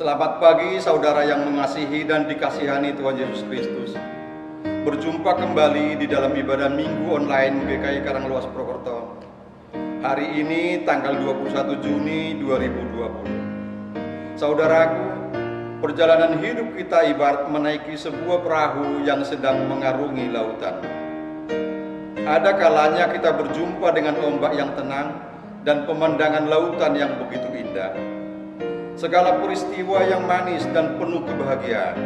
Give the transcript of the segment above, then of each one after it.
Selamat pagi saudara yang mengasihi dan dikasihani Tuhan Yesus Kristus. Berjumpa kembali di dalam ibadah Minggu online GKI Karangluas Purwokerto. Hari ini tanggal 21 Juni 2020. Saudaraku, perjalanan hidup kita ibarat menaiki sebuah perahu yang sedang mengarungi lautan. Ada kalanya kita berjumpa dengan ombak yang tenang dan pemandangan lautan yang begitu indah. Segala peristiwa yang manis dan penuh kebahagiaan.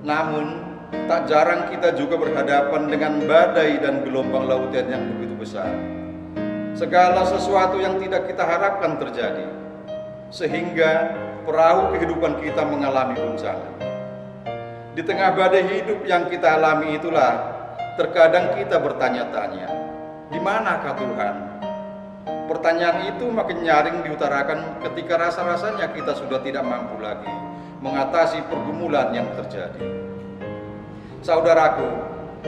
Namun, tak jarang kita juga berhadapan dengan badai dan gelombang lautan yang begitu besar. Segala sesuatu yang tidak kita harapkan terjadi, sehingga perahu kehidupan kita mengalami guncangan. Di tengah badai hidup yang kita alami itulah, terkadang kita bertanya-tanya, di manakah Tuhan? Pertanyaan itu makin nyaring diutarakan ketika rasa-rasanya kita sudah tidak mampu lagi mengatasi pergumulan yang terjadi. Saudaraku,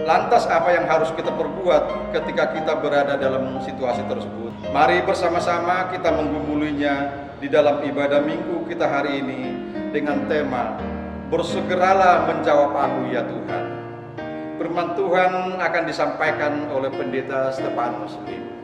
lantas apa yang harus kita perbuat ketika kita berada dalam situasi tersebut? Mari bersama-sama kita menggumulinya di dalam ibadah Minggu kita hari ini dengan tema Bersegeralah menjawab aku ya Tuhan. Firman Tuhan akan disampaikan oleh Pendeta Stefanus Lim.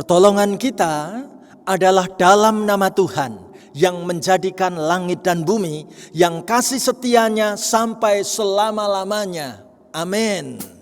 Pertolongan kita adalah dalam nama Tuhan yang menjadikan langit dan bumi, yang kasih setianya sampai selama-lamanya. Amin.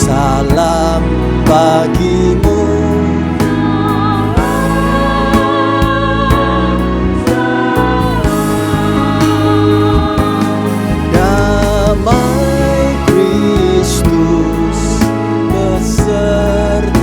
Salam bagimu. Damai Kristus besertamu.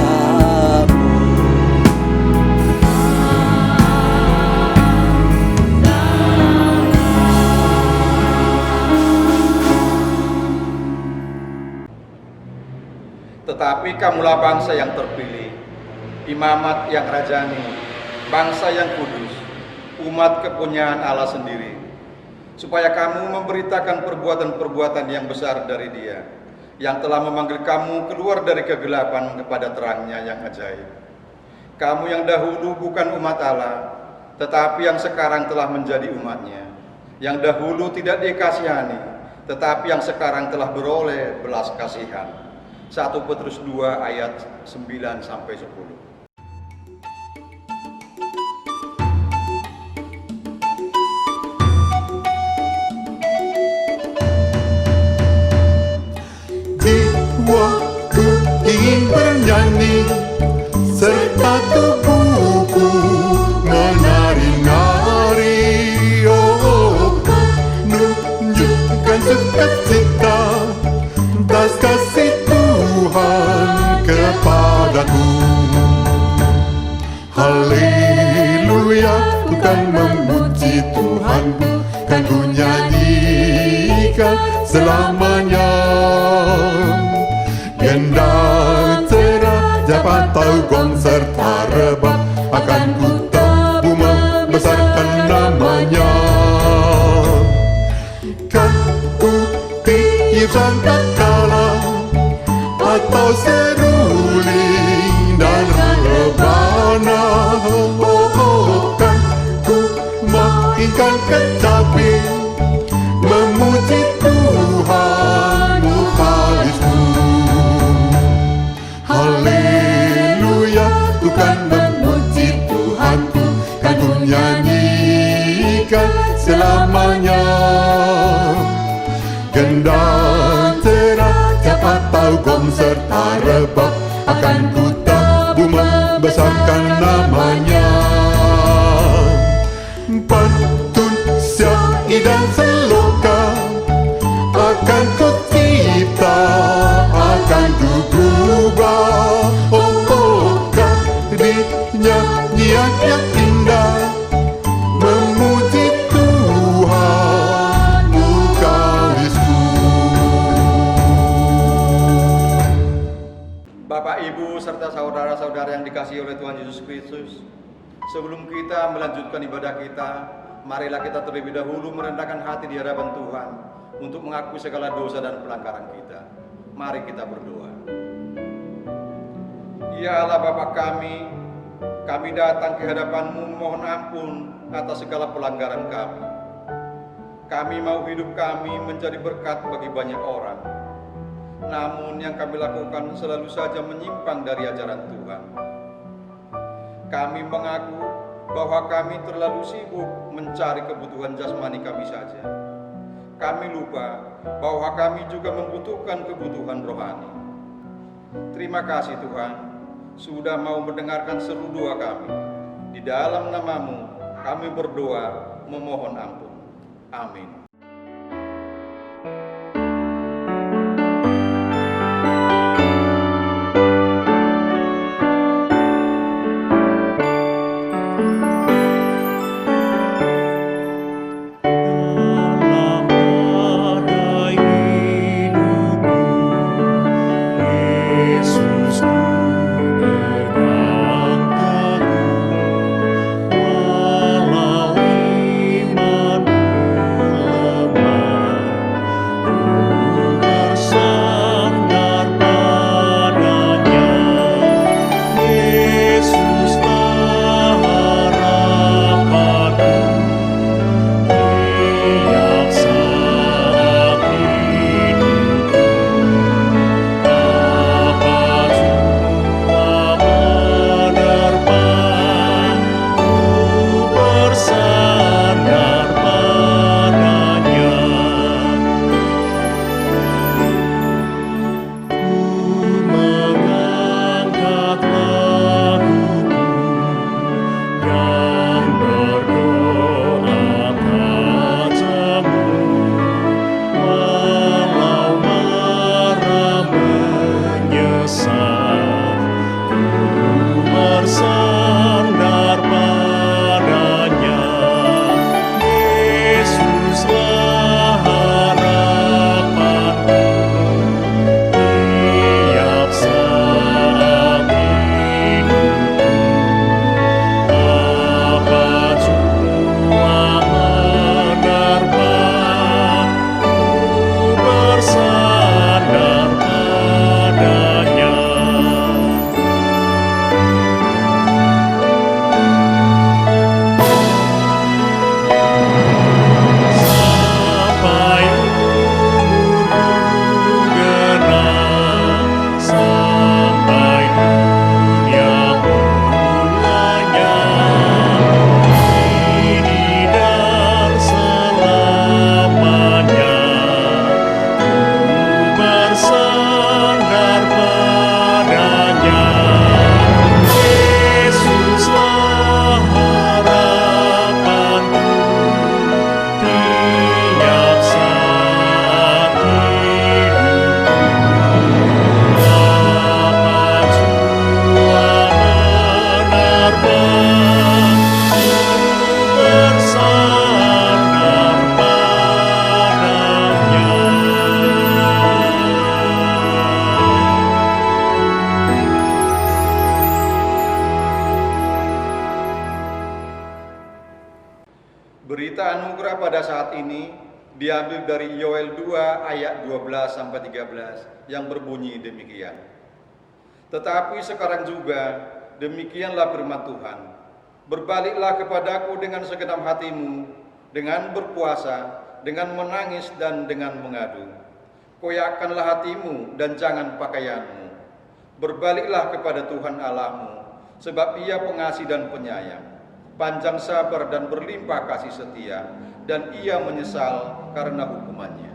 Tetapi kamulah bangsa yang terpilih, imamat yang rajani, bangsa yang kudus, umat kepunyaan Allah sendiri, supaya kamu memberitakan perbuatan-perbuatan yang besar dari Dia, yang telah memanggil kamu keluar dari kegelapan kepada terangnya yang ajaib. Kamu yang dahulu bukan umat Allah, tetapi yang sekarang telah menjadi umatnya, yang dahulu tidak dikasihani, tetapi yang sekarang telah beroleh belas kasihan. 1 Petrus 2 ayat 9-10. Jiwaku ingin bernyanyi serta tubuhku menari-nari. Oh, menunjukkan sukacita atas kasih Tuhan kepadaku. Haleluya, ku kan memuji Tuhanku, kan ku nyanyikan selamanya. Gendang cerah, dapat tahu gong serta rebab, akan ku tebu membesarkan namanya. Kan ku tiup sangkakala atau seruling dan rebana. Oh, kan ku mainkan kecapi memuji Tuhan Mukhalisku. Haleluya, ku kan memuji Tuhanku, kan ku nyanyikan selamanya. Gendang cerah, dapat tahu gong serta rebab, akan ku tebu membesarkan namanya. Pantun, syai dan seloka akan ku cipta, akan ku gubah. Oh, di nyanyian yang indah memuji Tuhan Mukhalisku. Bapak, Ibu, serta saudara-saudara yang dikasihi oleh Tuhan Yesus Kristus, sebelum kita melanjutkan ibadah kita, marilah kita terlebih dahulu merendahkan hati di hadapan Tuhan untuk mengakui segala dosa dan pelanggaran kita. Mari kita berdoa. Ya Allah Bapa kami datang ke hadapan-Mu mohon ampun atas segala pelanggaran kami. Kami mau hidup kami menjadi berkat bagi banyak orang. Namun yang kami lakukan selalu saja menyimpang dari ajaran Tuhan. Kami mengaku bahwa kami terlalu sibuk mencari kebutuhan jasmani kami saja. Kami lupa bahwa kami juga membutuhkan kebutuhan rohani. Terima kasih Tuhan, sudah mau mendengarkan seru doa kami. Di dalam nama-Mu kami berdoa memohon ampun. Amin. Walau imanku anugerah pada saat ini diambil dari Yoel 2 ayat 12-13 yang berbunyi demikian. Tetapi sekarang juga demikianlah firman Tuhan. Berbaliklah kepadaku dengan segenap hatimu, dengan berpuasa, dengan menangis dan dengan mengadu. Koyakkanlah hatimu dan jangan pakaianmu. Berbaliklah kepada Tuhan Allahmu, sebab Ia pengasih dan penyayang, panjang sabar dan berlimpah kasih setia, dan Ia menyesal karena hukumannya.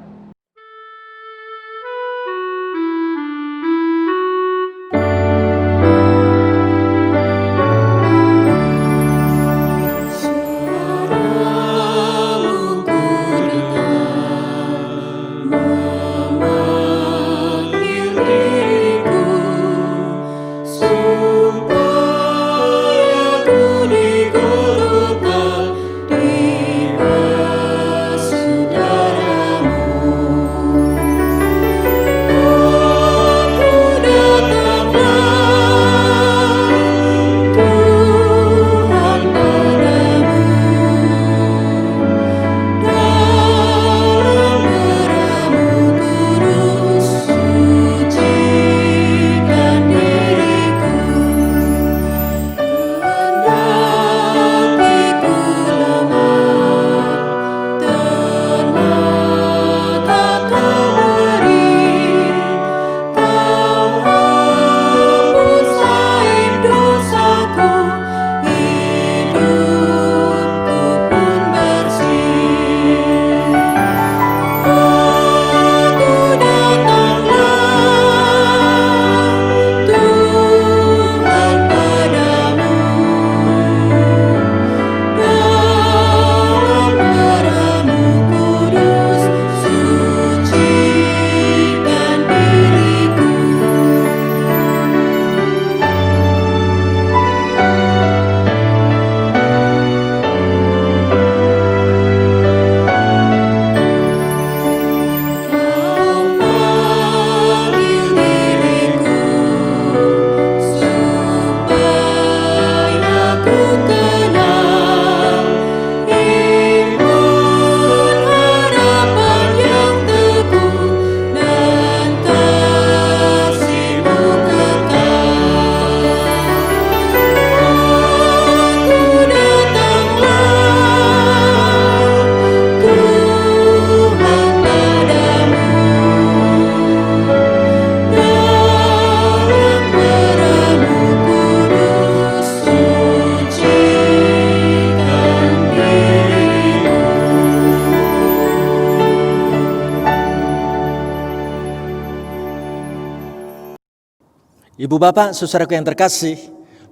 Ibu bapak, saudaraku yang terkasih,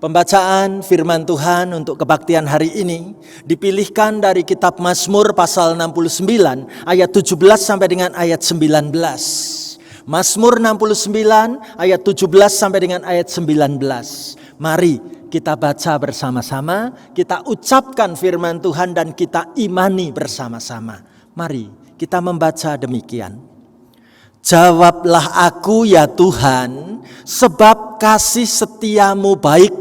pembacaan firman Tuhan untuk kebaktian hari ini dipilihkan dari kitab Mazmur pasal 69 ayat 17 sampai dengan ayat 19. Mazmur 69 ayat 17 sampai dengan ayat 19. Mari kita baca bersama-sama, kita ucapkan firman Tuhan dan kita imani bersama-sama. Mari kita membaca demikian. Jawablah aku ya Tuhan, sebab kasih setiamu baik.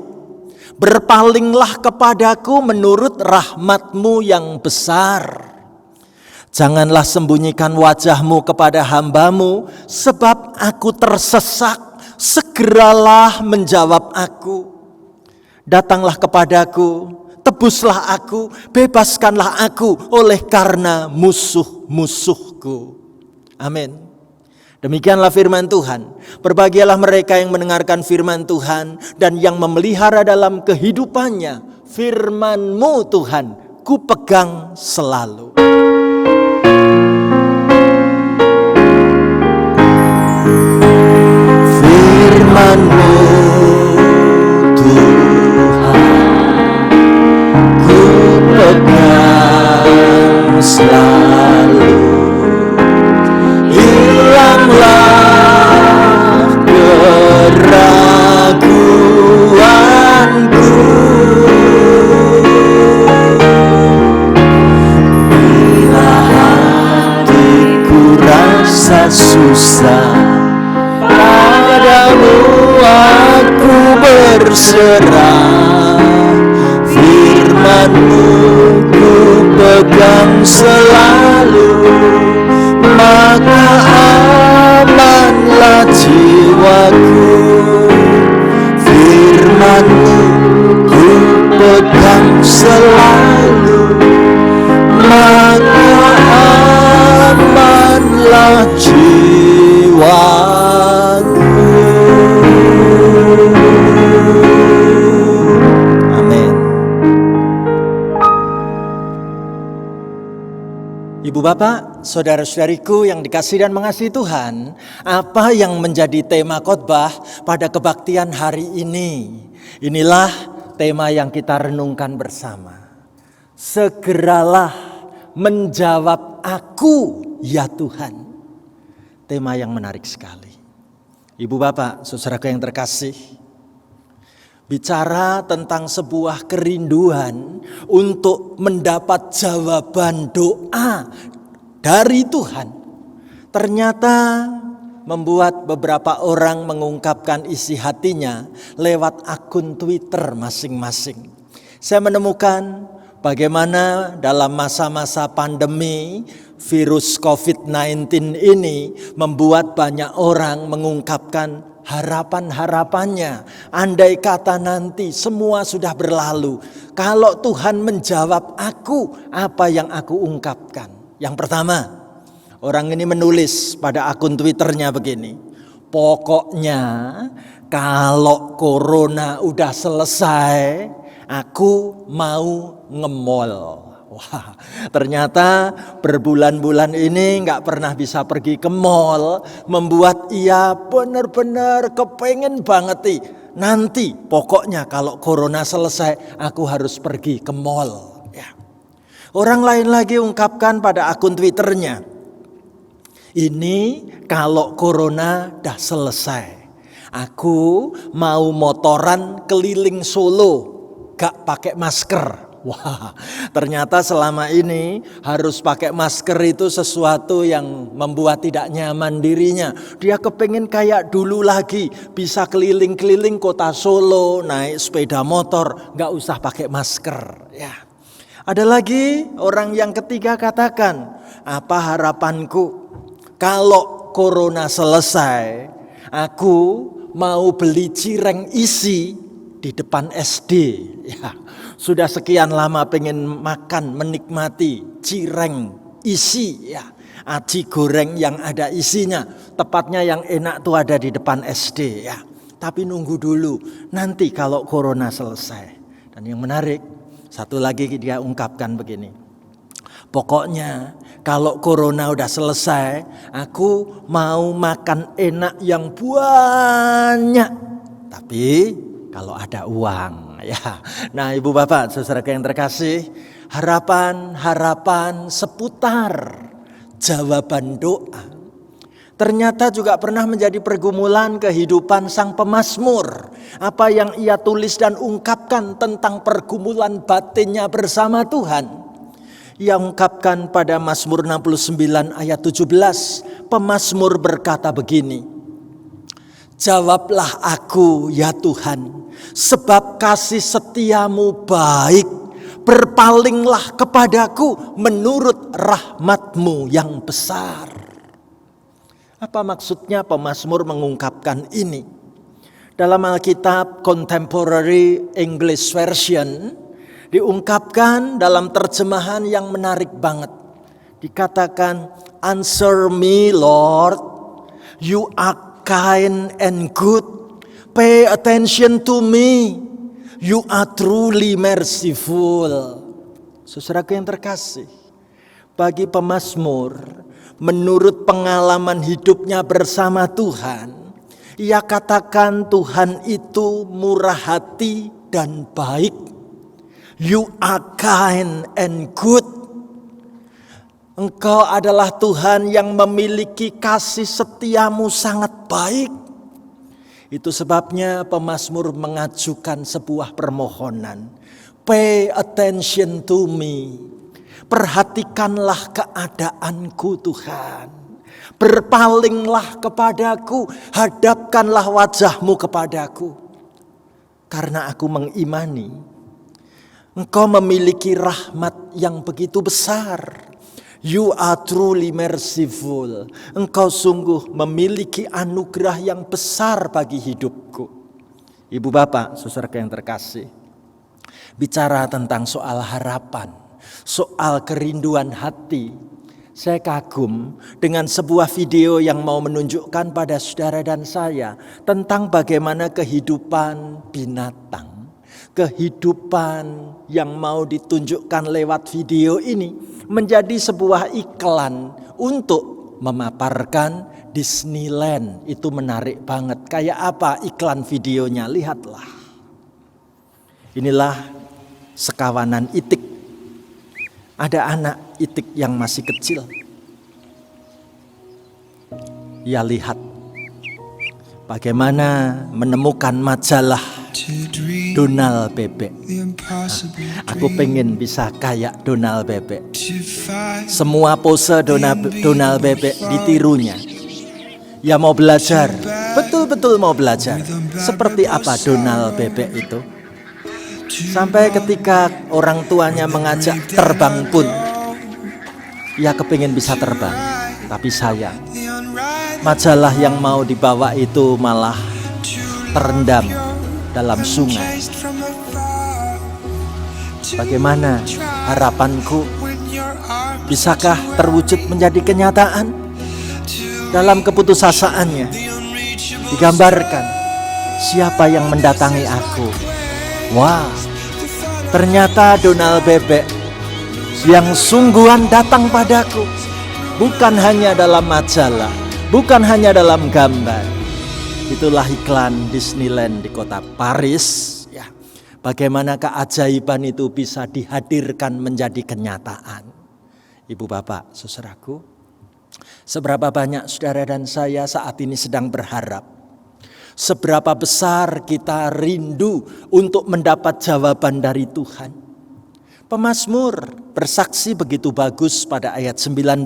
Berpalinglah kepadaku menurut rahmat-Mu yang besar. Janganlah sembunyikan wajah-Mu kepada hamba-Mu, sebab aku tersesak. Segeralah menjawab aku. Datanglah kepadaku, tebuslah aku, bebaskanlah aku oleh karena musuh-musuhku. Amin. Demikianlah firman Tuhan. Berbahagialah mereka yang mendengarkan firman Tuhan dan yang memelihara dalam kehidupannya firman-Mu Tuhan, ku pegang selalu. Firman-Mu Tuhan, ku pegang selalu. Hilanglah keraguanku, bila hatiku rasa susah, padamu aku berserah. Firman-Mu ku pegang berpegang selalu, maka amanlah jiwaku. Firman-Mu ku pegang selalu, maka amanlah jiwaku. Amin. Ibu bapak, saudara-saudariku yang dikasihi dan mengasihi Tuhan, apa yang menjadi tema khotbah pada kebaktian hari ini? Inilah tema yang kita renungkan bersama. Segeralah menjawab aku, ya Tuhan. Tema yang menarik sekali. Ibu bapak, saudaraku yang terkasih, bicara tentang sebuah kerinduan untuk mendapat jawaban doa dari Tuhan, ternyata membuat beberapa orang mengungkapkan isi hatinya lewat akun Twitter masing-masing. Saya menemukan bagaimana dalam masa-masa pandemi virus COVID-19 ini membuat banyak orang mengungkapkan harapan-harapannya. Andai kata nanti semua sudah berlalu, kalau Tuhan menjawab aku, apa yang aku ungkapkan? Yang pertama, orang ini menulis pada akun Twitternya begini, pokoknya kalau corona udah selesai, aku mau nge-mall. Wah, ternyata berbulan-bulan ini gak pernah bisa pergi ke mall, membuat ia benar-benar kepengen banget nanti pokoknya kalau corona selesai aku harus pergi ke mall. Ya. Orang lain lagi ungkapkan pada akun Twitternya, ini kalau corona dah selesai, aku mau motoran keliling Solo, gak pakai masker. Wah, ternyata selama ini harus pakai masker itu sesuatu yang membuat tidak nyaman dirinya. Dia kepengen kayak dulu lagi, bisa keliling-keliling kota Solo, naik sepeda motor, gak usah pakai masker. Ya. Ada lagi orang yang ketiga katakan, apa harapanku? Kalau corona selesai, aku mau beli cireng isi di depan SD. Ya. Sudah sekian lama pengen makan, menikmati cireng isi, ya, aci goreng yang ada isinya. Tepatnya yang enak tuh ada di depan SD, ya. Tapi nunggu dulu, nanti kalau corona selesai. Dan yang menarik, satu lagi dia ungkapkan begini, pokoknya kalau corona udah selesai, aku mau makan enak yang banyak. Tapi kalau ada uang. Ya, nah ibu bapak, saudara yang terkasih, harapan-harapan seputar jawaban doa ternyata juga pernah menjadi pergumulan kehidupan sang pemazmur. Apa yang ia tulis dan ungkapkan tentang pergumulan batinnya bersama Tuhan. Ia ungkapkan pada Mazmur 69 ayat 17, pemazmur berkata begini, jawablah aku ya Tuhan, sebab kasih setiamu baik, berpalinglah kepadaku menurut rahmat-Mu yang besar. Apa maksudnya pemazmur mengungkapkan ini? Dalam Alkitab Contemporary English Version diungkapkan dalam terjemahan yang menarik banget. Dikatakan, answer me Lord, you are kind and good. Pay attention to me. You are truly merciful. Saudaraku yang terkasih, bagi pemazmur, menurut pengalaman hidupnya bersama Tuhan, ia katakan Tuhan itu murah hati dan baik. You are kind and good. Engkau adalah Tuhan yang memiliki kasih setiamu sangat baik. Itu sebabnya pemazmur mengajukan sebuah permohonan. Pay attention to me. Perhatikanlah keadaanku Tuhan. Berpalinglah kepadaku. Hadapkanlah wajah-Mu kepadaku. Karena aku mengimani Engkau memiliki rahmat yang begitu besar. You are truly merciful. Engkau sungguh memiliki anugerah yang besar bagi hidupku. Ibu bapak, saudara yang terkasih, bicara tentang soal harapan, soal kerinduan hati, saya kagum dengan sebuah video yang mau menunjukkan pada saudara dan saya tentang bagaimana kehidupan binatang. Kehidupan yang mau ditunjukkan lewat video ini menjadi sebuah iklan untuk memaparkan Disneyland. Itu menarik banget. Kayak apa iklan videonya? Lihatlah. Inilah sekawanan itik. Ada anak itik yang masih kecil. Ia lihat bagaimana menemukan majalah Donald Bebek. Aku pengen bisa kayak Donald Bebek. Semua pose Donald Bebek ditirunya. Ya mau belajar, betul-betul mau belajar. Seperti apa Donald Bebek itu? Sampai ketika orang tuanya mengajak terbang pun, ia kepingin bisa terbang. Tapi sayang, majalah yang mau dibawa itu malah terendam dalam sungai. Bagaimana harapanku? Bisakah terwujud menjadi kenyataan? Dalam keputusasaannya digambarkan siapa yang mendatangi aku. Wah, ternyata Donald Bebek yang sungguhan datang padaku. Bukan hanya dalam majalah, bukan hanya dalam gambar. Itulah iklan Disneyland di kota Paris. Ya, bagaimana keajaiban itu bisa dihadirkan menjadi kenyataan. Ibu bapak, saudaraku, seberapa banyak saudara dan saya saat ini sedang berharap. Seberapa besar kita rindu untuk mendapat jawaban dari Tuhan. Pemazmur bersaksi begitu bagus pada ayat 19.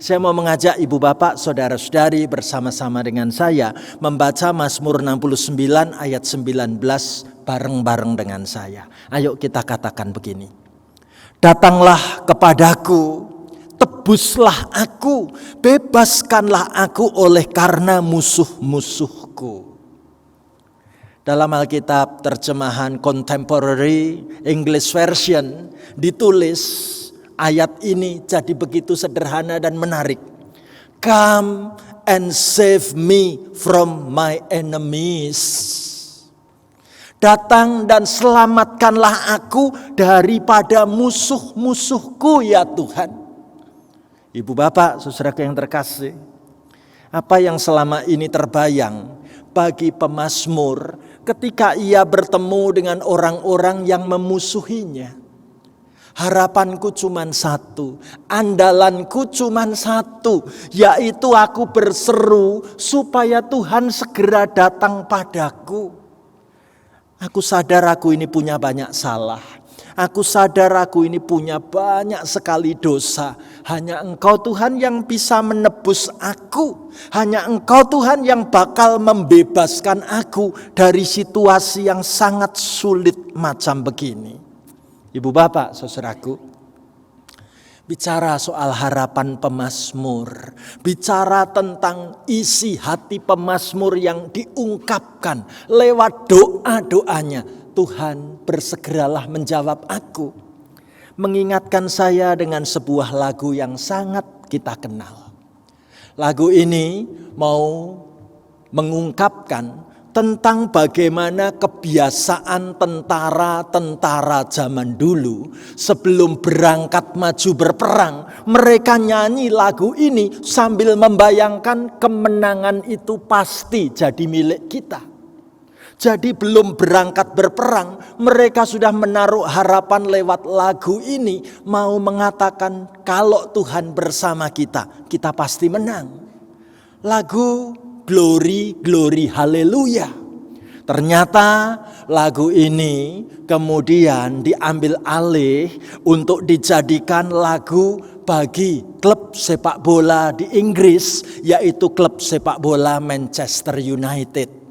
Saya mau mengajak ibu bapak, saudara-saudari bersama-sama dengan saya membaca Mazmur 69 ayat 19 bareng-bareng dengan saya. Ayo kita katakan begini. Datanglah kepadaku, tebuslah aku, bebaskanlah aku oleh karena musuh-musuhku. Dalam Alkitab terjemahan Contemporary English Version ditulis ayat ini jadi begitu sederhana dan menarik. Come and save me from my enemies. Datang dan selamatkanlah aku daripada musuh-musuhku ya Tuhan. Ibu bapak, saudara yang terkasih, apa yang selama ini terbayang bagi pemazmur ketika ia bertemu dengan orang-orang yang memusuhinya? Harapanku cuman satu, andalanku cuman satu, yaitu aku berseru supaya Tuhan segera datang padaku. Aku sadar aku ini punya banyak salah. Aku sadar aku ini punya banyak sekali dosa. Hanya Engkau Tuhan yang bisa menebus aku. Hanya Engkau Tuhan yang bakal membebaskan aku dari situasi yang sangat sulit macam begini. Ibu bapak, saudaraku, bicara soal harapan pemazmur, bicara tentang isi hati pemazmur yang diungkapkan lewat doa-doanya. Tuhan bersegeralah menjawab aku. Mengingatkan saya dengan sebuah lagu yang sangat kita kenal. Lagu ini mau mengungkapkan tentang bagaimana kebiasaan tentara-tentara zaman dulu sebelum berangkat maju berperang. Mereka nyanyi lagu ini sambil membayangkan kemenangan itu pasti jadi milik kita. Jadi belum berangkat berperang, mereka sudah menaruh harapan lewat lagu ini. Mau mengatakan kalau Tuhan bersama kita, kita pasti menang. Lagu Glory, Glory, Haleluya. Ternyata lagu ini kemudian diambil alih untuk dijadikan lagu bagi klub sepak bola di Inggris, yaitu klub sepak bola Manchester United.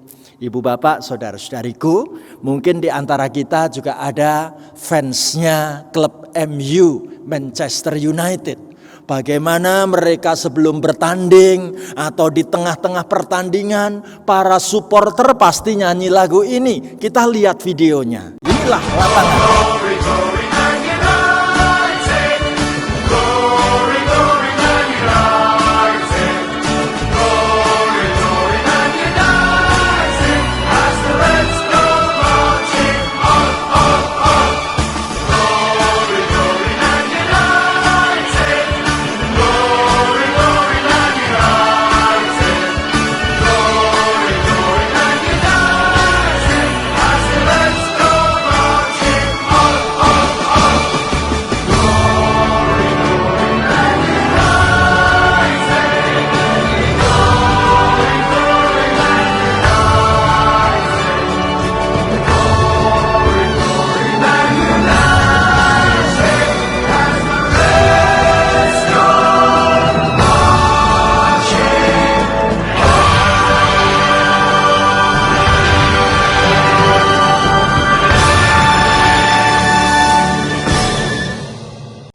Ibu bapak, saudara-saudariku, mungkin di antara kita juga ada fansnya klub MU, Manchester United. Bagaimana mereka sebelum bertanding atau di tengah-tengah pertandingan, para supporter pasti nyanyi lagu ini. Kita lihat videonya. Inilah lapangan.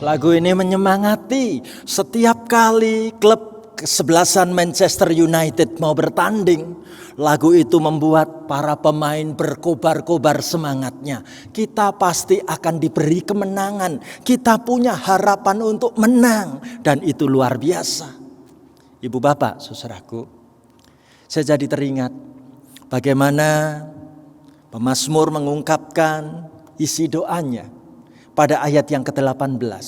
Lagu ini menyemangati setiap kali klub kesebelasan Manchester United mau bertanding. Lagu itu membuat para pemain berkobar-kobar semangatnya. Kita pasti akan diberi kemenangan. Kita punya harapan untuk menang. Dan itu luar biasa. Ibu bapak, saudaraku, saya jadi teringat bagaimana pemazmur mengungkapkan isi doanya pada ayat yang ke-18.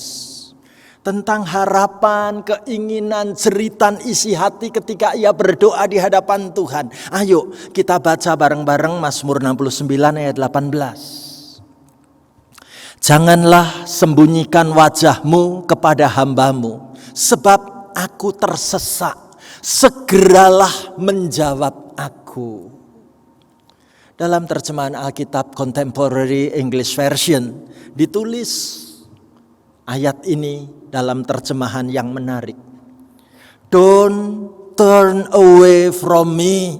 Tentang harapan, keinginan, jeritan isi hati ketika ia berdoa di hadapan Tuhan. Ayo kita baca bareng-bareng Mazmur 69 ayat 18. Janganlah sembunyikan wajahmu kepada hambamu, sebab aku tersesak. Segeralah menjawab aku. Dalam terjemahan Alkitab Contemporary English Version ditulis ayat ini dalam terjemahan yang menarik. Don't turn away from me.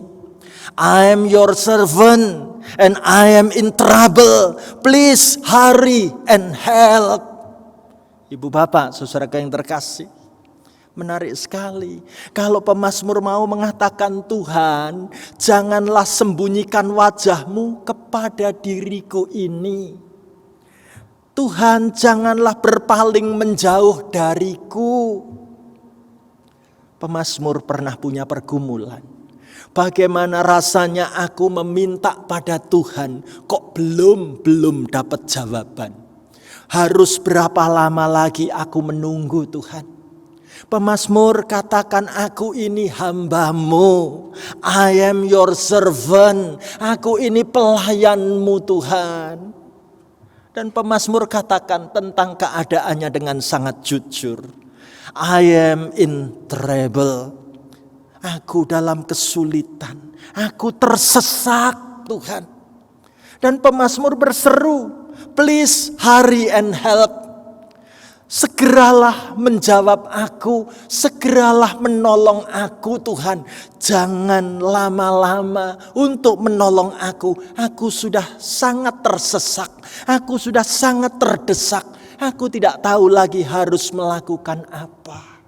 I am your servant and I am in trouble. Please hurry and help. Ibu bapak, saudara yang terkasih, menarik sekali. Kalau pemazmur mau mengatakan, Tuhan, janganlah sembunyikan wajahmu kepada diriku ini. Tuhan, janganlah berpaling menjauh dariku. Pemazmur pernah punya pergumulan. Bagaimana rasanya aku meminta pada Tuhan, kok belum dapat jawaban. Harus berapa lama lagi aku menunggu Tuhan? Pemazmur katakan, aku ini hambamu. I am your servant. Aku ini pelayanmu Tuhan. Dan pemazmur katakan tentang keadaannya dengan sangat jujur. I am in trouble. Aku dalam kesulitan. Aku tersesak Tuhan. Dan pemazmur berseru, please hurry and help. Segeralah menjawab aku, segeralah menolong aku Tuhan. Jangan lama-lama untuk menolong aku. Aku sudah sangat tersesak, aku sudah sangat terdesak. Aku tidak tahu lagi harus melakukan apa.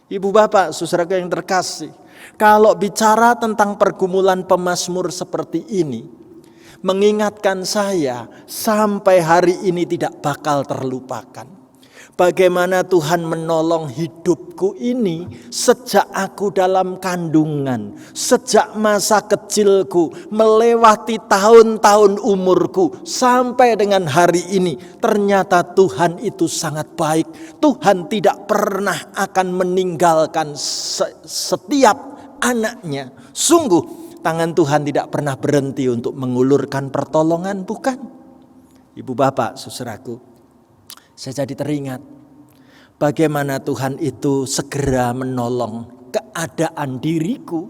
Ibu bapak, saudara yang terkasih, kalau bicara tentang pergumulan pemazmur seperti ini, mengingatkan saya sampai hari ini tidak bakal terlupakan. Bagaimana Tuhan menolong hidupku ini sejak aku dalam kandungan, sejak masa kecilku, melewati tahun-tahun umurku, sampai dengan hari ini. Ternyata Tuhan itu sangat baik. Tuhan tidak pernah akan meninggalkan setiap anaknya. Sungguh tangan Tuhan tidak pernah berhenti untuk mengulurkan pertolongan, bukan? Ibu bapak, saudaraku, saya jadi teringat bagaimana Tuhan itu segera menolong keadaan diriku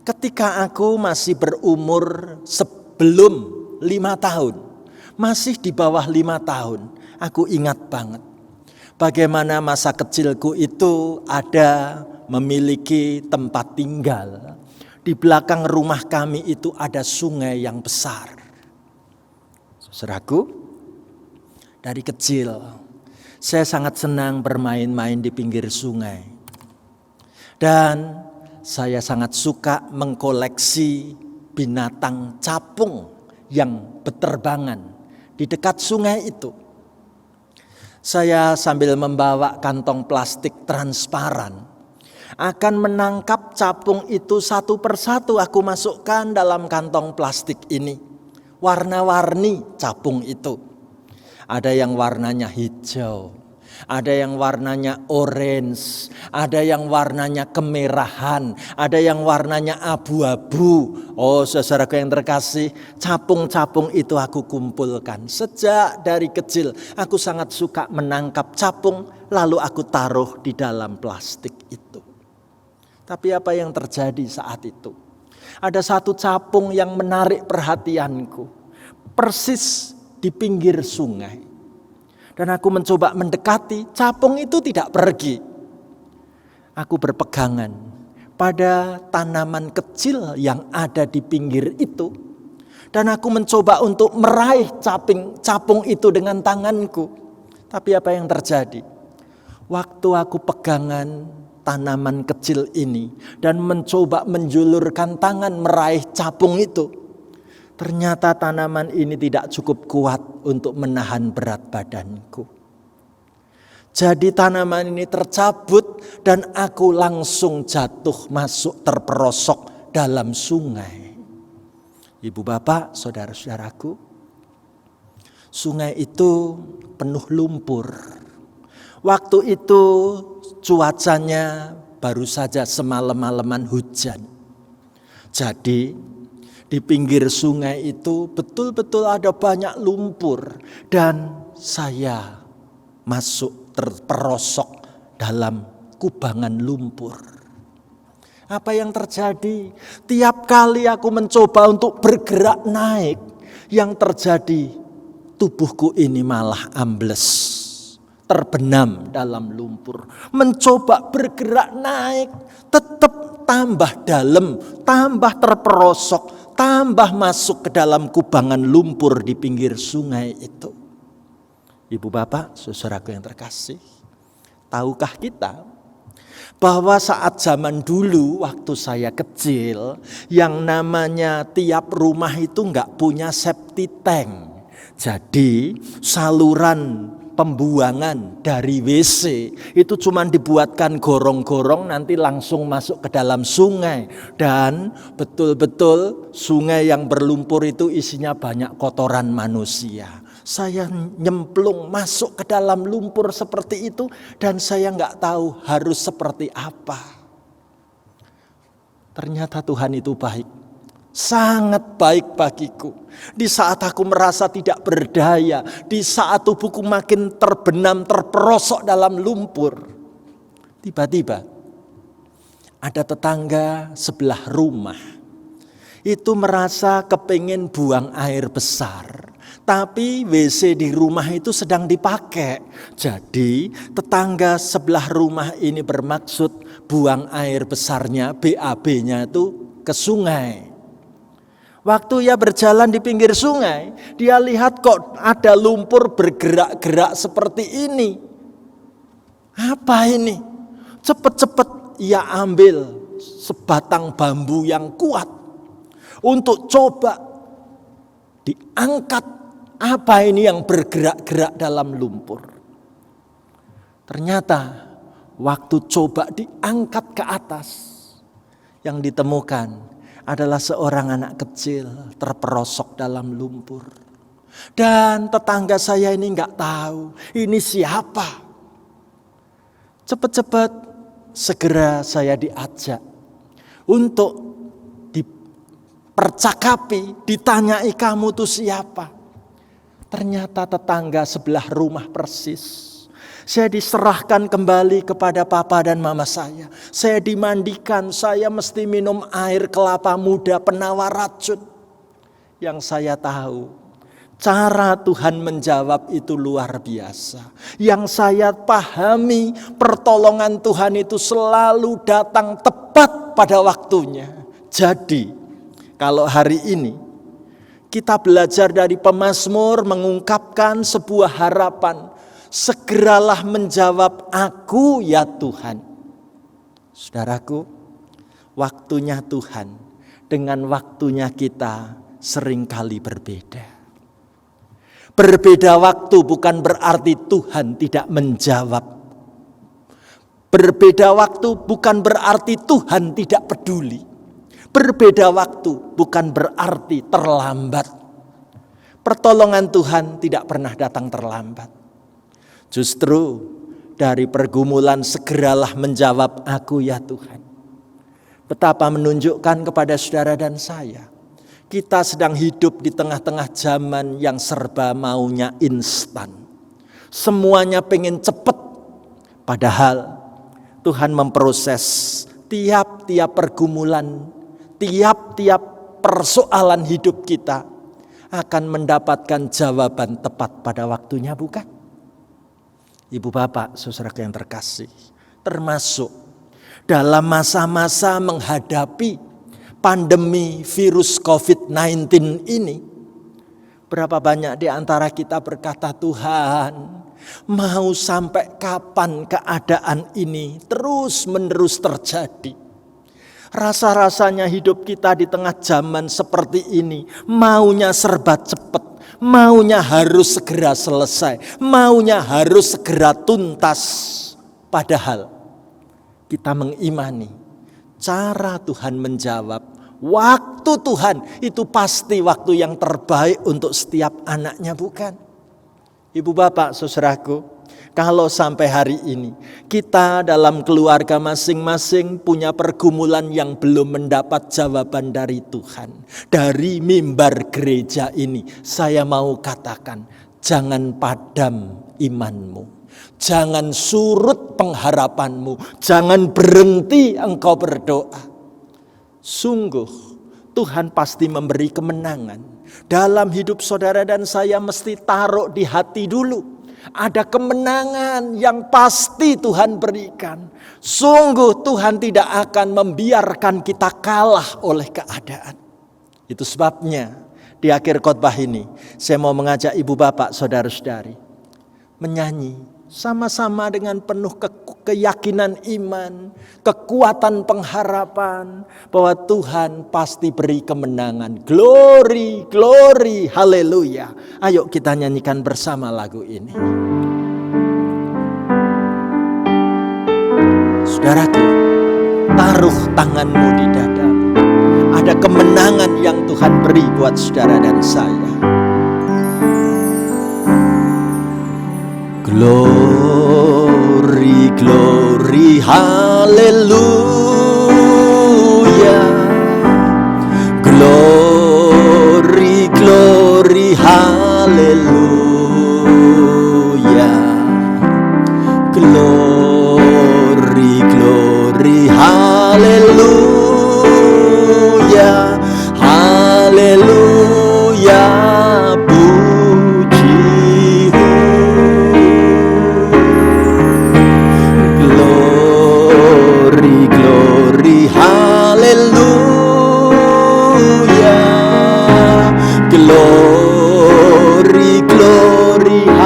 ketika aku masih berumur sebelum 5 tahun. Masih di bawah 5 tahun. Aku ingat banget bagaimana masa kecilku itu ada memiliki tempat tinggal. Di belakang rumah kami itu ada sungai yang besar. Saudaraku, dari kecil saya sangat senang bermain-main di pinggir sungai. Dan saya sangat suka mengkoleksi binatang capung yang berterbangan di dekat sungai itu. Saya sambil membawa kantong plastik transparan akan menangkap capung itu satu persatu, aku masukkan dalam kantong plastik ini. Warna-warni capung itu. Ada yang warnanya hijau, ada yang warnanya orange, ada yang warnanya kemerahan, ada yang warnanya abu-abu. Oh, saudaraku yang terkasih, capung-capung itu aku kumpulkan. Sejak dari kecil aku sangat suka menangkap capung, lalu aku taruh di dalam plastik itu. Tapi apa yang terjadi saat itu? Ada satu capung yang menarik perhatianku, persis di pinggir sungai. Dan aku mencoba mendekati, capung itu tidak pergi. Aku berpegangan pada tanaman kecil yang ada di pinggir itu. Dan aku mencoba untuk meraih capung itu dengan tanganku. Tapi apa yang terjadi? Waktu aku pegangan tanaman kecil ini dan mencoba menjulurkan tangan meraih capung itu, ternyata tanaman ini tidak cukup kuat untuk menahan berat badanku. Jadi tanaman ini tercabut dan aku langsung jatuh masuk terperosok dalam sungai. Ibu bapak, saudara-saudaraku, sungai itu penuh lumpur. Waktu itu cuacanya baru saja semalam-malaman hujan. Jadi di pinggir sungai itu betul-betul ada banyak lumpur. Dan saya masuk terperosok dalam kubangan lumpur. Apa yang terjadi? Tiap kali aku mencoba untuk bergerak naik, yang terjadi tubuhku ini malah ambles, terbenam dalam lumpur. Mencoba bergerak naik, tetap tambah dalam, tambah terperosok, tambah masuk ke dalam kubangan lumpur di pinggir sungai itu. Ibu bapak, saudaraku yang terkasih, tahukah kita bahwa saat zaman dulu waktu saya kecil, yang namanya tiap rumah itu enggak punya septic tank. Jadi saluran pembuangan dari WC itu cuma dibuatkan gorong-gorong, nanti langsung masuk ke dalam sungai. Dan betul-betul sungai yang berlumpur itu isinya banyak kotoran manusia. Saya nyemplung masuk ke dalam lumpur seperti itu dan saya nggak tahu harus seperti apa. Ternyata Tuhan itu baik. Sangat baik bagiku. Di saat aku merasa tidak berdaya, di saat tubuhku makin terbenam, terperosok dalam lumpur, tiba-tiba ada tetangga sebelah rumah itu merasa kepingin buang air besar, tapi WC di rumah itu sedang dipakai. Jadi tetangga sebelah rumah ini bermaksud buang air besarnya, BAB-nya itu ke sungai. Waktu ia berjalan di pinggir sungai, dia lihat kok ada lumpur bergerak-gerak seperti ini. Apa ini? Cepat-cepat ia ambil sebatang bambu yang kuat untuk coba diangkat. Apa ini yang bergerak-gerak dalam lumpur? Ternyata waktu coba diangkat ke atas, yang ditemukan adalah seorang anak kecil terperosok dalam lumpur. Dan tetangga saya ini nggak tahu ini siapa. Cepat-cepat segera saya diajak untuk dipercakapi, ditanyai kamu tuh siapa. Ternyata tetangga sebelah rumah persis. Saya diserahkan kembali kepada papa dan mama saya. Saya dimandikan, saya mesti minum air kelapa muda penawar racun. Yang saya tahu, cara Tuhan menjawab itu luar biasa. Yang saya pahami, pertolongan Tuhan itu selalu datang tepat pada waktunya. Jadi, kalau hari ini kita belajar dari pemazmur mengungkapkan sebuah harapan, segeralah menjawab aku ya Tuhan. Saudaraku, waktunya Tuhan dengan waktunya kita seringkali berbeda. Berbeda waktu bukan berarti Tuhan tidak menjawab. Berbeda waktu bukan berarti Tuhan tidak peduli. Berbeda waktu bukan berarti terlambat. Pertolongan Tuhan tidak pernah datang terlambat. Justru dari pergumulan segeralah menjawab aku ya Tuhan. Betapa menunjukkan kepada saudara dan saya, kita sedang hidup di tengah-tengah zaman yang serba maunya instan. Semuanya pengen cepat. Padahal Tuhan memproses tiap-tiap pergumulan, tiap-tiap persoalan hidup kita akan mendapatkan jawaban tepat pada waktunya, bukan? Ibu bapak, saudara yang terkasih, termasuk dalam masa-masa menghadapi pandemi virus COVID-19 ini, berapa banyak di antara kita berkata, Tuhan, mau sampai kapan keadaan ini terus-menerus terjadi? Rasa-rasanya hidup kita di tengah zaman seperti ini, maunya serba cepat, maunya harus segera selesai, maunya harus segera tuntas. Padahal kita mengimani cara Tuhan menjawab, waktu Tuhan itu pasti waktu yang terbaik untuk setiap anaknya, bukan? Ibu bapak, saudaraku, kalau sampai hari ini kita dalam keluarga masing-masing punya pergumulan yang belum mendapat jawaban dari Tuhan, dari mimbar gereja ini saya mau katakan, jangan padam imanmu, jangan surut pengharapanmu, jangan berhenti engkau berdoa. Sungguh Tuhan pasti memberi kemenangan. Dalam hidup saudara dan saya mesti taruh di hati dulu, ada kemenangan yang pasti Tuhan berikan. Sungguh Tuhan tidak akan membiarkan kita kalah oleh keadaan. Itu sebabnya di akhir khotbah ini saya mau mengajak ibu bapak, saudara-saudari menyanyi sama-sama dengan penuh keyakinan iman, kekuatan pengharapan bahwa Tuhan pasti beri kemenangan. Glory, glory, haleluya. Ayo kita nyanyikan bersama lagu ini. Saudaraku, taruh tanganmu di dadamu. Ada kemenangan yang Tuhan beri buat saudara dan saya. Glory, glory, haleluya. Glory, glory, haleluya. Glory, glory, haleluya. Haleluya. Glory, glory, haleluya.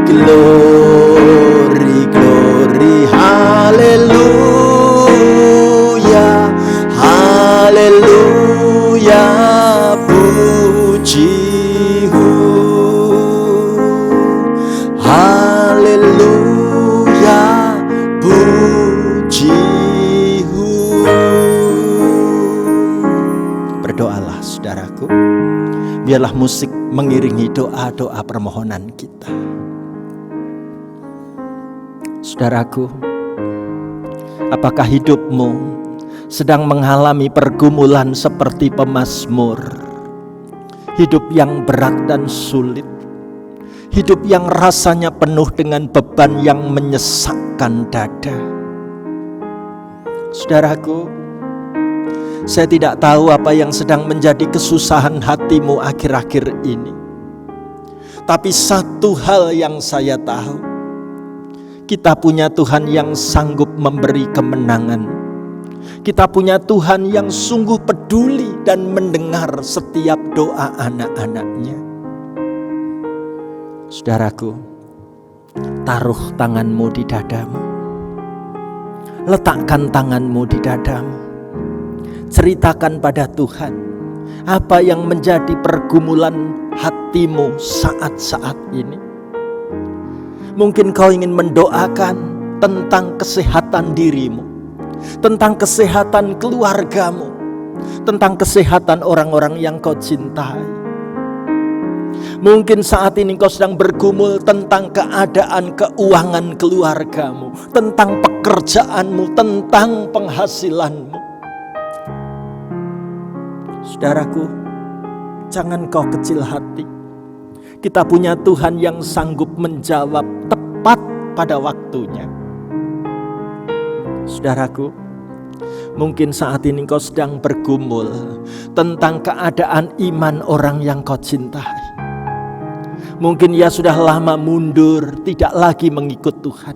Glory, glory, haleluya. Haleluya, pujihu. Haleluya, pujihu. Berdoalah saudaraku, biarlah musik mengiringi doa-doa permohonan kita. Saudaraku, apakah hidupmu sedang mengalami pergumulan seperti pemazmur? Hidup yang berat dan sulit, hidup yang rasanya penuh dengan beban yang menyesakkan dada. Saudaraku, saya tidak tahu apa yang sedang menjadi kesusahan hatimu akhir-akhir ini. Tapi satu hal yang saya tahu, Kita punya Tuhan yang sanggup memberi kemenangan. Kita punya Tuhan yang sungguh peduli dan mendengar setiap doa anak-anaknya. Saudaraku, taruh tanganmu di dadamu. Letakkan tanganmu di dadamu. Ceritakan pada Tuhan apa yang menjadi pergumulan hatimu saat-saat ini. Mungkin kau ingin mendoakan tentang kesehatan dirimu, tentang kesehatan keluargamu, tentang kesehatan orang-orang yang kau cintai. Mungkin saat ini kau sedang bergumul tentang keadaan keuangan keluargamu, tentang pekerjaanmu, tentang penghasilanmu. Saudaraku, jangan kau kecil hati. Kita punya Tuhan yang sanggup menjawab tepat pada waktunya. Saudaraku, mungkin saat ini kau sedang bergumul tentang keadaan iman orang yang kau cintai. Mungkin ia sudah lama mundur, tidak lagi mengikut Tuhan.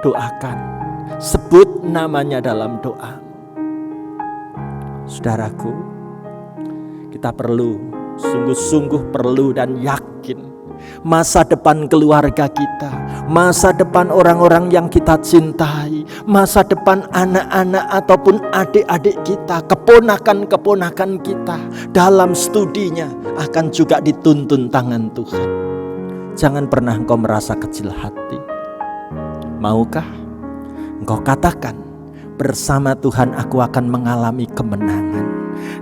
Doakan, sebut namanya dalam doa. Saudaraku, kita perlu, sungguh-sungguh perlu dan yakin masa depan keluarga kita, masa depan orang-orang yang kita cintai, masa depan anak-anak ataupun adik-adik kita, keponakan-keponakan kita dalam studinya akan juga dituntun tangan Tuhan. Jangan pernah engkau merasa kecil hati. Maukah engkau katakan, bersama Tuhan aku akan mengalami kemenangan.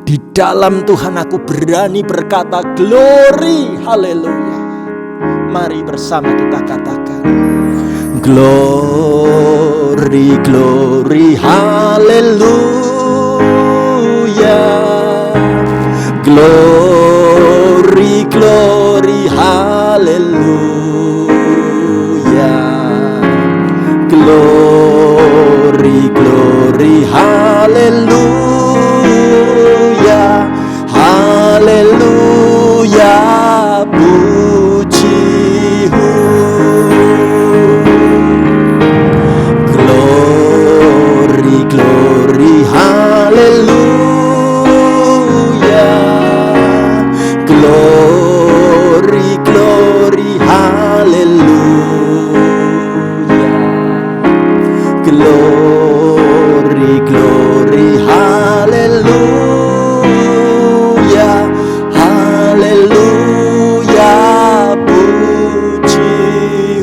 Di dalam Tuhan aku berani berkata glory, haleluya. Mari bersama kita katakan glory, glory, haleluya. Glory, glory, haleluya. Glory, glory, haleluya. Haleluya, puji glory, glory, haleluya. Glory, glory, haleluya. Glory, glory, haleluya. Haleluya, puji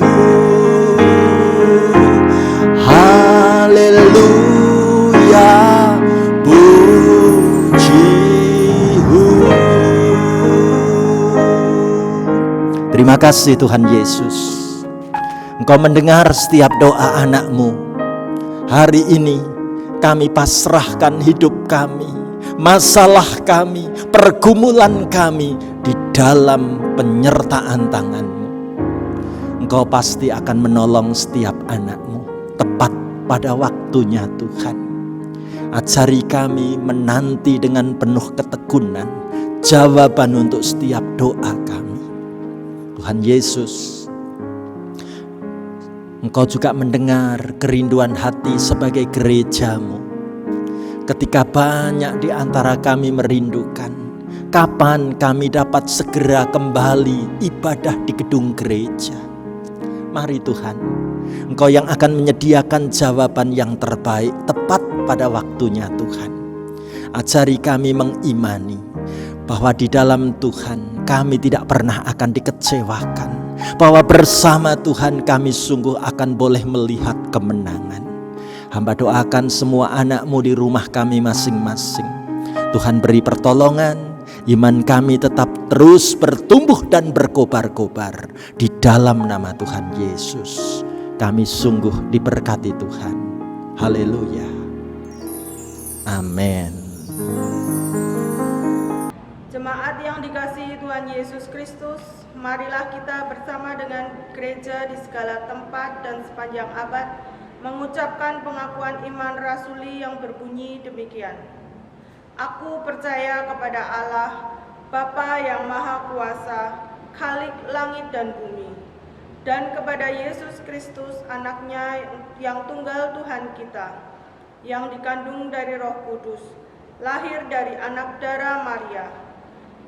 haleluya, puji. Terima kasih Tuhan Yesus, Engkau mendengar setiap doa anakmu. Hari ini kami pasrahkan hidup kami, masalah kami, pergumulan kami di dalam penyertaan tangan-Mu. Engkau pasti akan menolong setiap anak-Mu tepat pada waktunya Tuhan. Ajari kami menanti dengan penuh ketekunan jawaban untuk setiap doa kami. Tuhan Yesus, Engkau juga mendengar kerinduan hati sebagai gereja-Mu. Ketika banyak di antara kami merindukan, kapan kami dapat segera kembali ibadah di gedung gereja. Mari Tuhan, Engkau yang akan menyediakan jawaban yang terbaik tepat pada waktunya Tuhan. Ajari kami mengimani bahwa di dalam Tuhan kami tidak pernah akan dikecewakan, bahwa bersama Tuhan kami sungguh akan boleh melihat kemenangan. Hamba doakan semua anak-Mu di rumah kami masing-masing. Tuhan beri pertolongan, iman kami tetap terus bertumbuh dan berkobar-kobar. Di dalam nama Tuhan Yesus, kami sungguh diberkati Tuhan. Haleluya. Amin. Jemaat yang dikasihi Tuhan Yesus Kristus, marilah kita bersama dengan gereja di segala tempat dan sepanjang abad mengucapkan pengakuan iman rasuli yang berbunyi demikian. Aku percaya kepada Allah, Bapa yang Maha Kuasa, Khalik langit dan bumi, dan kepada Yesus Kristus, anaknya yang tunggal Tuhan kita, yang dikandung dari Roh Kudus, lahir dari anak darah Maria,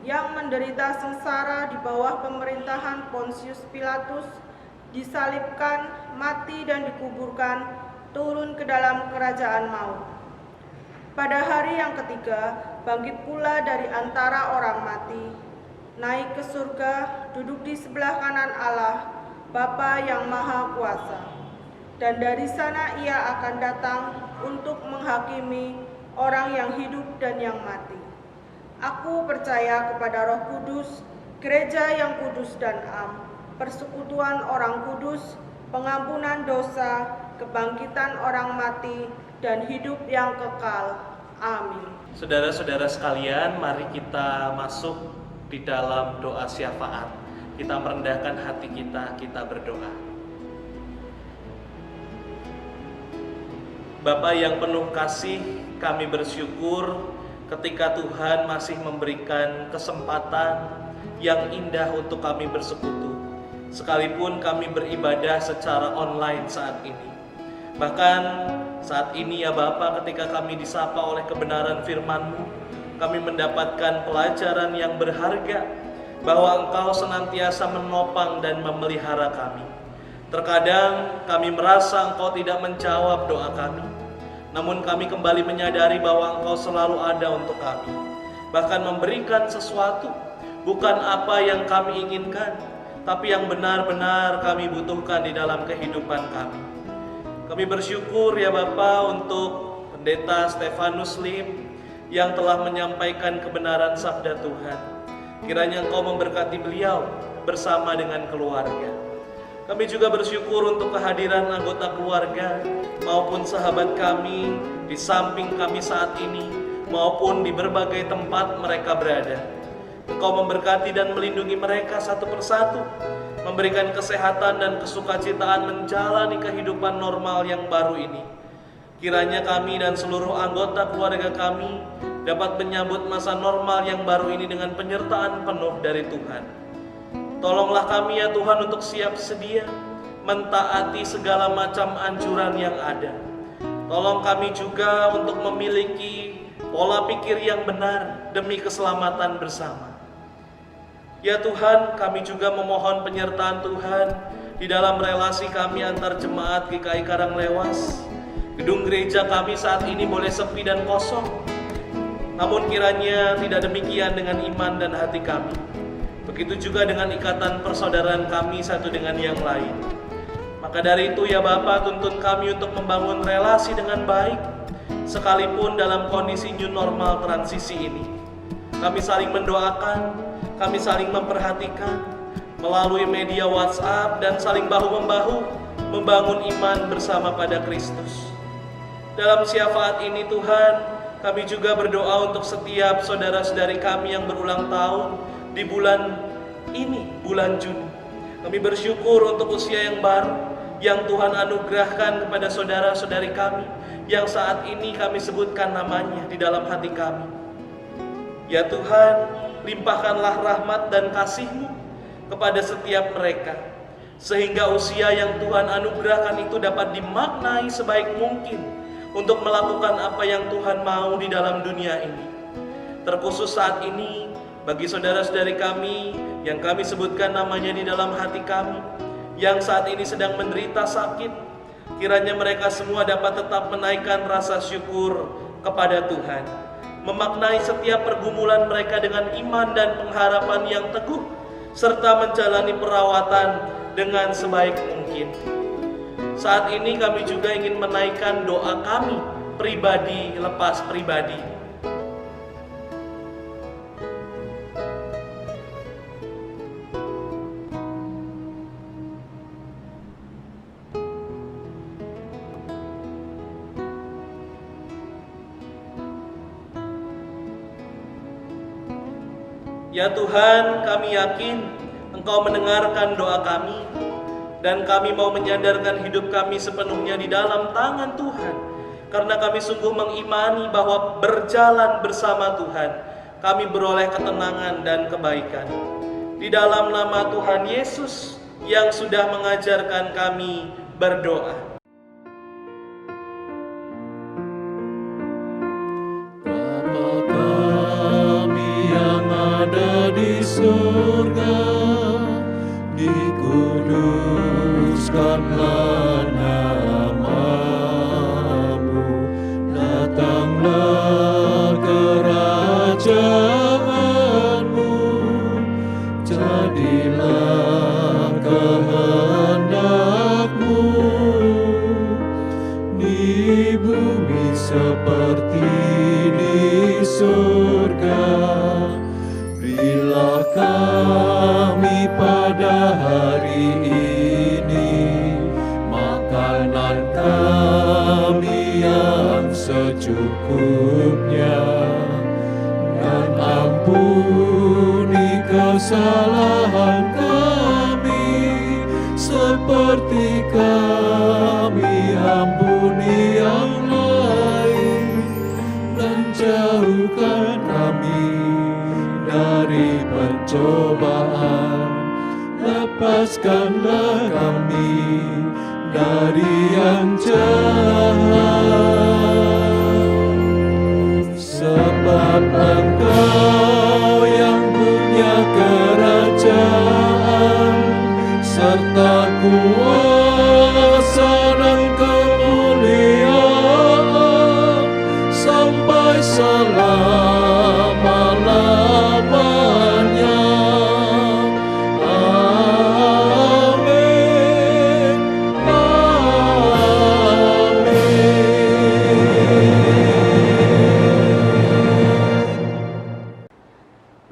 yang menderita sengsara di bawah pemerintahan Pontius Pilatus, disalibkan, mati dan dikuburkan, turun ke dalam kerajaan maut. Pada hari yang ketiga, bangkit pula dari antara orang mati, naik ke surga, duduk di sebelah kanan Allah, Bapa yang Maha Kuasa. Dan dari sana ia akan datang untuk menghakimi orang yang hidup dan yang mati. Aku percaya kepada Roh Kudus, gereja yang kudus dan am, persekutuan orang kudus, pengampunan dosa, kebangkitan orang mati, dan hidup yang kekal. Amin. Saudara-saudara sekalian, mari kita masuk di dalam doa syafaat. Kita merendahkan hati kita berdoa. Bapa yang penuh kasih, kami bersyukur ketika Tuhan masih memberikan kesempatan yang indah untuk kami bersekutu, sekalipun kami beribadah secara online saat ini. Bahkan saat ini ya Bapa, ketika kami disapa oleh kebenaran firman-Mu, kami mendapatkan pelajaran yang berharga bahwa Engkau senantiasa menopang dan memelihara kami. Terkadang kami merasa Engkau tidak menjawab doa kami, namun kami kembali menyadari bahwa Engkau selalu ada untuk kami, bahkan memberikan sesuatu, bukan apa yang kami inginkan, tapi yang benar-benar kami butuhkan di dalam kehidupan kami. Kami bersyukur ya Bapa untuk Pendeta Stefanus Lim yang telah menyampaikan kebenaran sabda Tuhan. Kiranya Engkau memberkati beliau bersama dengan keluarga. Kami juga bersyukur untuk kehadiran anggota keluarga maupun sahabat kami di samping kami saat ini maupun di berbagai tempat mereka berada. Engkau memberkati dan melindungi mereka satu persatu, memberikan kesehatan dan kesukacitaan menjalani kehidupan normal yang baru ini. Kiranya kami dan seluruh anggota keluarga kami dapat menyambut masa normal yang baru ini dengan penyertaan penuh dari Tuhan. Tolonglah kami ya Tuhan untuk siap sedia mentaati segala macam anjuran yang ada. Tolong kami juga untuk memiliki pola pikir yang benar demi keselamatan bersama. Ya Tuhan, kami juga memohon penyertaan Tuhan di dalam relasi kami antar jemaat GKI Karanglewas. Gedung gereja kami saat ini boleh sepi dan kosong, namun kiranya tidak demikian dengan iman dan hati kami. Begitu juga dengan ikatan persaudaraan kami satu dengan yang lain. Maka dari itu ya Bapa, tuntun kami untuk membangun relasi dengan baik, sekalipun dalam kondisi new normal transisi ini. Kami saling mendoakan, kami saling memperhatikan melalui media WhatsApp dan saling bahu-membahu membangun iman bersama pada Kristus. Dalam syafaat ini Tuhan, kami juga berdoa untuk setiap saudara-saudari kami yang berulang tahun di bulan ini, bulan Juni. Kami bersyukur untuk usia yang baru yang Tuhan anugerahkan kepada saudara-saudari kami yang saat ini kami sebutkan namanya di dalam hati kami. Ya Tuhan, limpahkanlah rahmat dan kasih-Mu kepada setiap mereka, sehingga usia yang Tuhan anugerahkan itu dapat dimaknai sebaik mungkin untuk melakukan apa yang Tuhan mau di dalam dunia ini. Terkhusus saat ini, bagi saudara-saudari kami yang kami sebutkan namanya di dalam hati kami, yang saat ini sedang menderita sakit, kiranya mereka semua dapat tetap menaikkan rasa syukur kepada Tuhan, memaknai setiap pergumulan mereka dengan iman dan pengharapan yang teguh, serta menjalani perawatan dengan sebaik mungkin. Saat ini kami juga ingin menaikkan doa kami pribadi lepas pribadi. Ya Tuhan, kami yakin Engkau mendengarkan doa kami, dan kami mau menyandarkan hidup kami sepenuhnya di dalam tangan Tuhan, karena kami sungguh mengimani bahwa berjalan bersama Tuhan, kami beroleh ketenangan dan kebaikan. Di dalam nama Tuhan Yesus yang sudah mengajarkan kami berdoa. Bapa kami yang ada di surga, dikuduskanlah namamu, datanglah kerajaanmu, jadilah kehendakmu di bumi seperti di surga. Berilah kami pada hari ini makanan kami yang secukupnya, dan ampuni kesalahan kami seperti kami ampuni yang lain, dan jauhkan kami dari pencobaan, lepaskanlah kami dari yang jahat. Sebab Engkau yang punya kerajaan serta kuasa dan kemuliaan sampai selama-lamanya. Amin.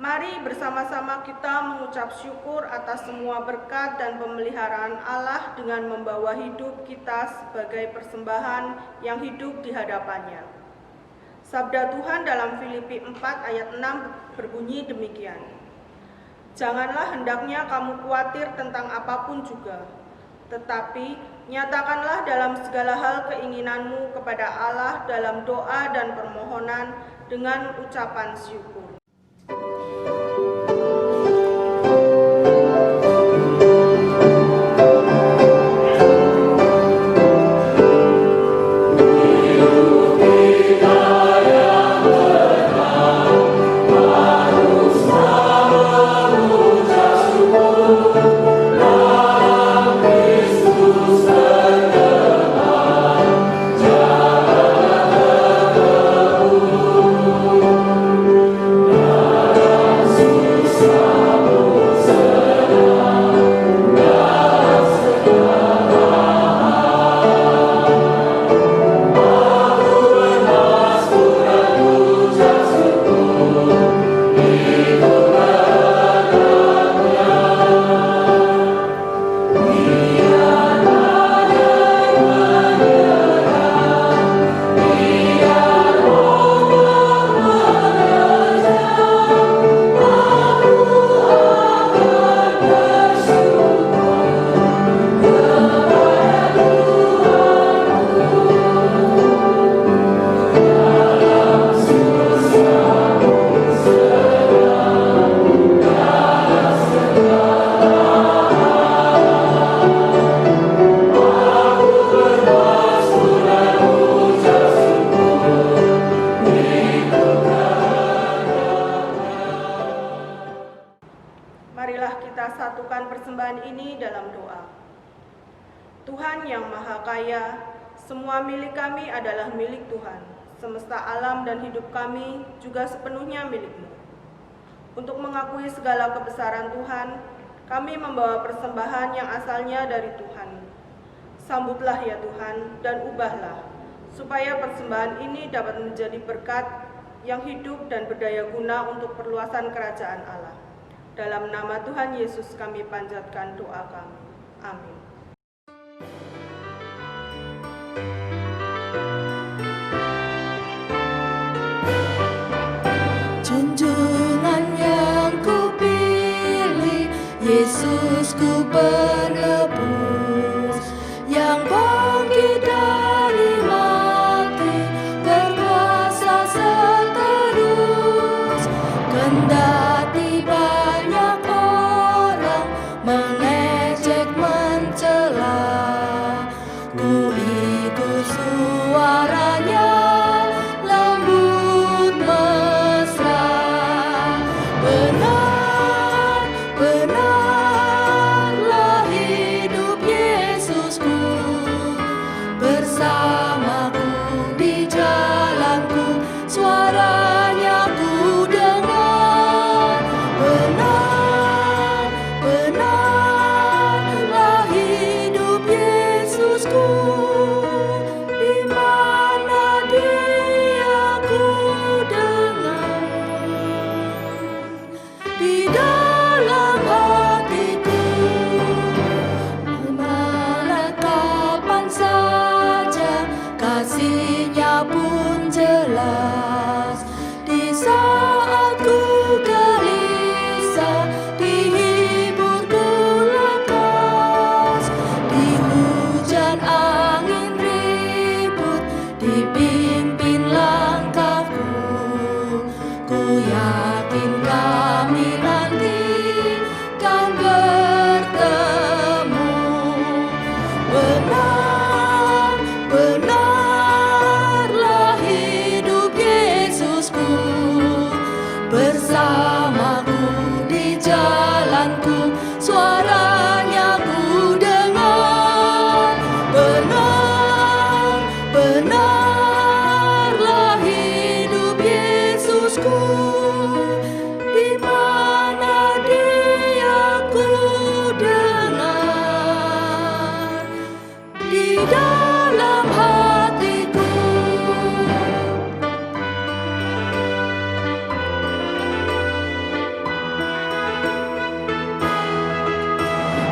Mari bersama-sama kita mengucap syukur atas semua berkat dan pemeliharaan Allah dengan membawa hidup kita sebagai persembahan yang hidup di hadapannya. Sabda Tuhan dalam Filipi 4 ayat 6 berbunyi demikian. Janganlah hendaknya kamu khawatir tentang apapun juga, tetapi nyatakanlah dalam segala hal keinginanmu kepada Allah dalam doa dan permohonan dengan ucapan syukur. Marilah kita satukan persembahan ini dalam doa. Tuhan yang Maha Kaya, semua milik kami adalah milik Tuhan. Semesta alam dan hidup kami juga sepenuhnya milik-Mu. Untuk mengakui segala kebesaran Tuhan, kami membawa persembahan yang asalnya dari Tuhan. Sambutlah ya Tuhan dan ubahlah, supaya persembahan ini dapat menjadi berkat yang hidup dan berdaya guna untuk perluasan kerajaan Allah. Dalam nama Tuhan Yesus kami panjatkan doa kami. Amin. Junjungan yang kupilih, Yesus ku penebus, yang bangkit dari mati, berkuasa seterus. Kendati banyak orang mengejek jelas. Di saat ku gelisah, dihibur ku lekas. Di hujan angin ribut, dipimpin langkahku. Ku yakin kami nanti kan bertemu. Benar, benarlah hidup Yesusku bersamaku di jalanku, suaranya ku dengar. Benar, benarlah hidup Yesusku, di mana Dia ku dengar, di dalam hatiku.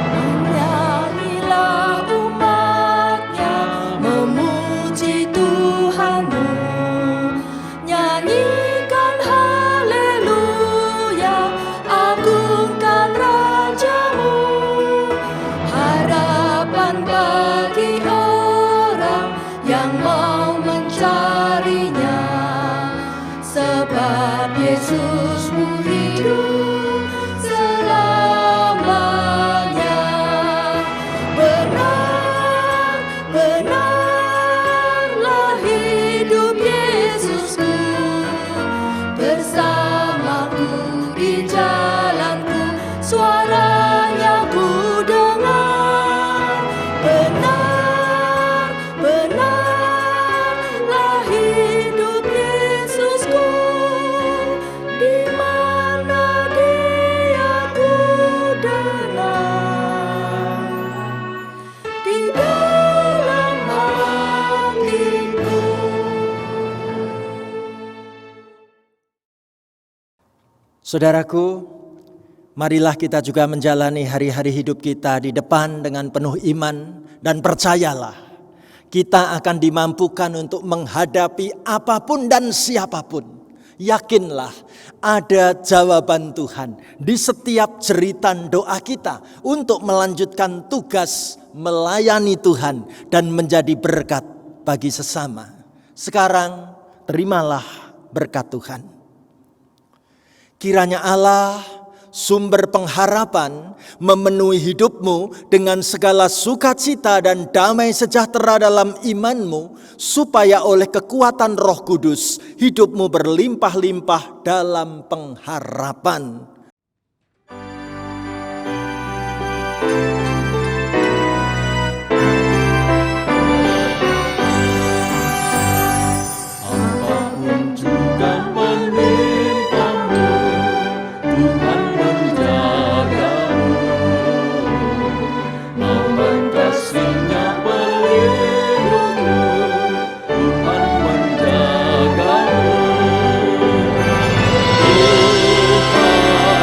Menyanyilah umatnya, memuji Tuhanmu. Nyanyikan haleluya, agungkan Rajamu. Harapan bagi orang yang mau mencarinya, sebab Yesusmu hidup selamanya. Benar, benarlah hidup Yesusku bersamaku di jalanku, suaranya ku dengar. Benar, benarlah hidup Yesusku, di mana Dia ku dengar, di dalam hatiku. Saudaraku, marilah kita juga menjalani hari-hari hidup kita di depan dengan penuh iman, dan percayalah, kita akan dimampukan untuk menghadapi apapun dan siapapun. Yakinlah, ada jawaban Tuhan di setiap jeritan doa kita untuk melanjutkan tugas melayani Tuhan dan menjadi berkat bagi sesama. Sekarang, terimalah berkat Tuhan. Kiranya Allah, sumber pengharapan, memenuhi hidupmu dengan segala sukacita dan damai sejahtera dalam imanmu, supaya oleh kekuatan Roh Kudus hidupmu berlimpah-limpah dalam pengharapan. Apapun juga menimpamu, Tuhan menjagamu. Aman kasih-Nya pelindungmu, Tuhan menjagamu. Tuhan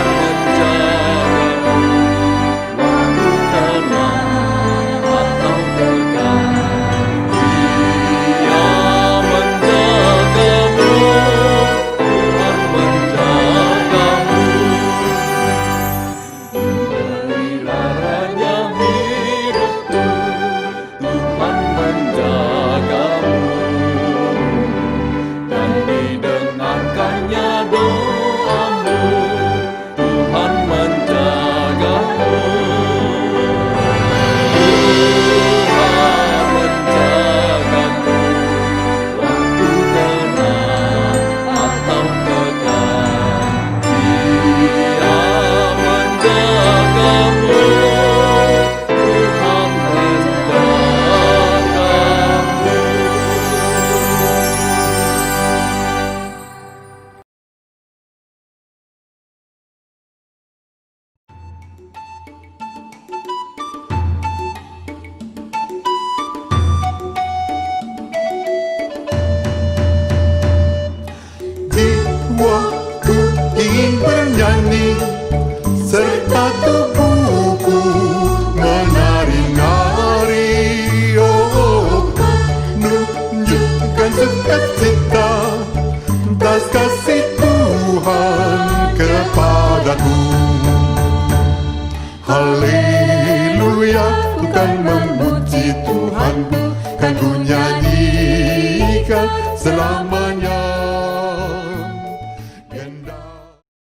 Tuhan kepadaku. Haleluya, ku kan memuji Tuhanku, kan ku nyanyikan selama